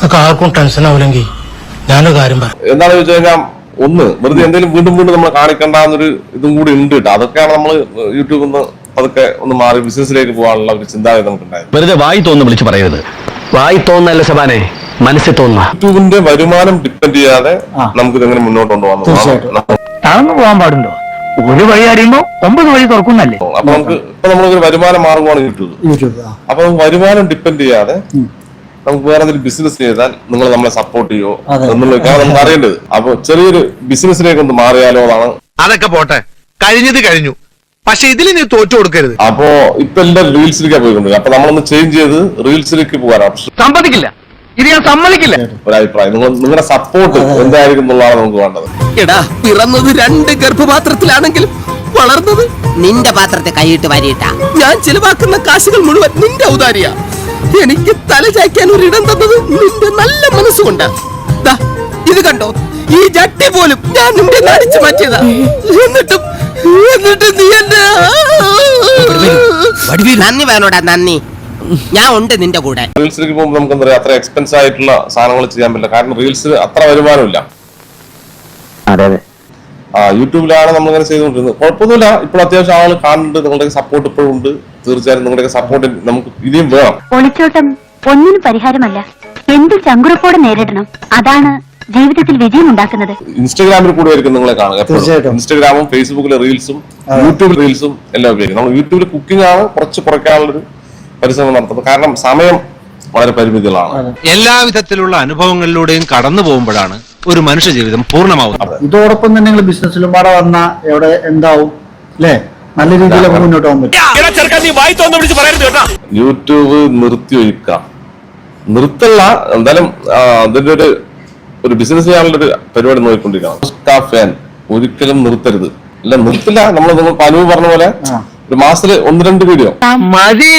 നിങ്ങൾക്ക് ആർക്കും ടെൻഷൻ ആവില്ലെങ്കിൽ ഞാനൊരു കാര്യം പറയാം. എന്താണെന്ന് വെച്ച് കഴിഞ്ഞാൽ ഒന്ന് വെറുതെ എന്തെങ്കിലും വീണ്ടും നമ്മൾ കാണിക്കേണ്ടെന്നൊരു ഇതും കൂടി ഉണ്ട് കേട്ടോ. അതൊക്കെയാണ് നമ്മൾ യൂട്യൂബിൽ നിന്ന് അതൊക്കെ ഒന്ന് മാറി ബിസിനസ്സിലേക്ക് പോകാനുള്ള ഒരു ചിന്താഗതി നമുക്കുണ്ടായത്. വെറുതെ വായി തോന്നുന്നു വിളിച്ചു പറയരുത്. വായി തോന്നല്ല സബാനെ, മനസ്സിൽ തോന്നുക. യൂട്യൂബിന്റെ വരുമാനം ഡിപ്പെൻഡ് ചെയ്യാതെ നമുക്ക് ഇതെങ്ങനെ മുന്നോട്ട് കൊണ്ടുപോകാൻ പോകാൻ പാടുണ്ടോ? ഒരു വഴി അറിയുമ്പോ 9 വഴി തുറക്കുന്നല്ലേ. അപ്പൊ നമ്മളൊരു വരുമാന മാർഗമാണ് യൂട്യൂബ്. അപ്പൊ വരുമാനം ഡിപ്പെൻഡ് ചെയ്യാതെ നമുക്ക് വേറെ എന്തെങ്കിലും ബിസിനസ് ചെയ്താൽ നിങ്ങൾ നമ്മളെ സപ്പോർട്ട് ചെയ്യോ എന്നുള്ളതൊക്കെയാണ് നമുക്ക് അറിയേണ്ടത്. അപ്പൊ ചെറിയൊരു ബിസിനസ്സിലേക്ക് ഒന്ന് മാറിയാലോ എന്നാണ്. അതൊക്കെ പോട്ടെ, കഴിഞ്ഞത് കഴിഞ്ഞു. പക്ഷെ ഇതിൽ നീ തോറ്റു കൊടുക്കരുത്. അപ്പോ ഇപ്പൊ എല്ലാവരും റീൽസിലേക്കാണ് പോയിക്കൊണ്ടിരിക്കുന്നത്. അപ്പൊ നമ്മളൊന്ന് ചേഞ്ച് ചെയ്ത് റീൽസിലേക്ക് പോകാനാണ്. സമ്മതിക്കില്ല, ഇത് ഞാൻ സമ്മതിക്കില്ല. ഒരു അഭിപ്രായം നിങ്ങളുടെ സപ്പോർട്ട് എന്തായിരിക്കും എന്നുള്ളതാണ് നമുക്ക് വേണ്ടത്. എടാ, പിറന്നത് 2 ഗർഭപാത്രത്തിലാണെങ്കിലും വളർന്നത് നിന്റെ പാത്രത്തെ കൈയിട്ട് വരിയിട്ടാ. ഞാൻ ചിലവാക്കുന്ന കാശുകൾ മുഴുവൻ നിന്റെ ഔദാര്യ. എനിക്ക് തല ചായ്ക്കാൻ ഒരിടം തന്നത് നിന്റെ നല്ല മനസ്സുകൊണ്ട്. ഇത് കണ്ടോ, ഈ ജട്ടി പോലും ഞാൻ നിന്റെ അടിച്ചു മാറ്റിയതാ. എന്നിട്ട് നീ എന്നെ നന്ദി വേണോടാ, നന്ദി. ഞാൻ ഉണ്ട് നിന്റെ കൂടെ. റീൽസിലേക്ക് പോകുമ്പോൾ നമുക്ക് എന്താ പറയാ, അത്ര എക്സ്പെൻസ് ആയിട്ടുള്ള സാധനങ്ങൾ ചെയ്യാൻ പറ്റില്ല. കാരണം റീൽസിൽ അത്ര വരുമാനമില്ല. യൂട്യൂബിലാണ് നമ്മളിങ്ങനെ ചെയ്തുകൊണ്ടിരുന്നത്. കുഴപ്പമൊന്നുമില്ല. ഇപ്പോൾ അത്യാവശ്യം ആളുകൾ കാണുന്നുണ്ട്. നിങ്ങളുടെ സപ്പോർട്ട് ഇപ്പോഴും ഉണ്ട്. തീർച്ചയായും നിങ്ങളുടെ സപ്പോർട്ട് നമുക്ക് ഇനിയും വേണം. ഒളിച്ചോട്ടം ഒന്നിനും പരിഹാരമല്ല. എന്ത് ചങ്കുറപ്പോടെ നേരിടണം, അതാണ് ജീവിതത്തിൽ വിജയം ഉണ്ടാക്കുന്നത്. ഇൻസ്റ്റാഗ്രാമിൽ കൂടെ ആയിരിക്കും നിങ്ങളെ കാണുക. ഇൻസ്റ്റാഗ്രാമും ഫേസ്ബുക്കിലെ റീൽസും യൂട്യൂബിൽ റീൽസും എല്ലാം ഉപയോഗിക്കും. നമ്മൾ യൂട്യൂബിൽ കുക്കിംഗ് ആണ് കുറച്ച് കുറയ്ക്കാനുള്ളൊരു പരിശ്രമം നടത്തുന്നത്. കാരണം സമയം വളരെ പരിമിതികളാണ്. എല്ലാവിധത്തിലുള്ള അനുഭവങ്ങളിലൂടെയും കടന്നു പോകുമ്പോഴാണ് ഒരു മനുഷ്യ ജീവിതം പൂർണ്ണമാവുന്നത്. ഇതോടൊപ്പം തന്നെ നിങ്ങൾ ബിസിനസ്സിലും പാടെ വന്ന എവിടെ എന്താവും അല്ലേ, നല്ല രീതിയിലൊക്കെ മുന്നോട്ട് പോകാൻ പറ്റും. യൂട്യൂബ് നിർത്തിവെക്കാം, നിർത്തല്ല, എന്തായാലും അതിന്റെ ഒരു ബിസിനസ് ചെയ്യാനുള്ള ഒരു പരിപാടി നോക്കിക്കൊണ്ടിരിക്കണം. ഒരിക്കലും നിർത്തരുത്. അല്ല, നിർത്തില്ല. നമ്മൾ അനുഭവം പറഞ്ഞ പോലെ ഒരു മാസത്തില് 1-2 വീഡിയോ മതി.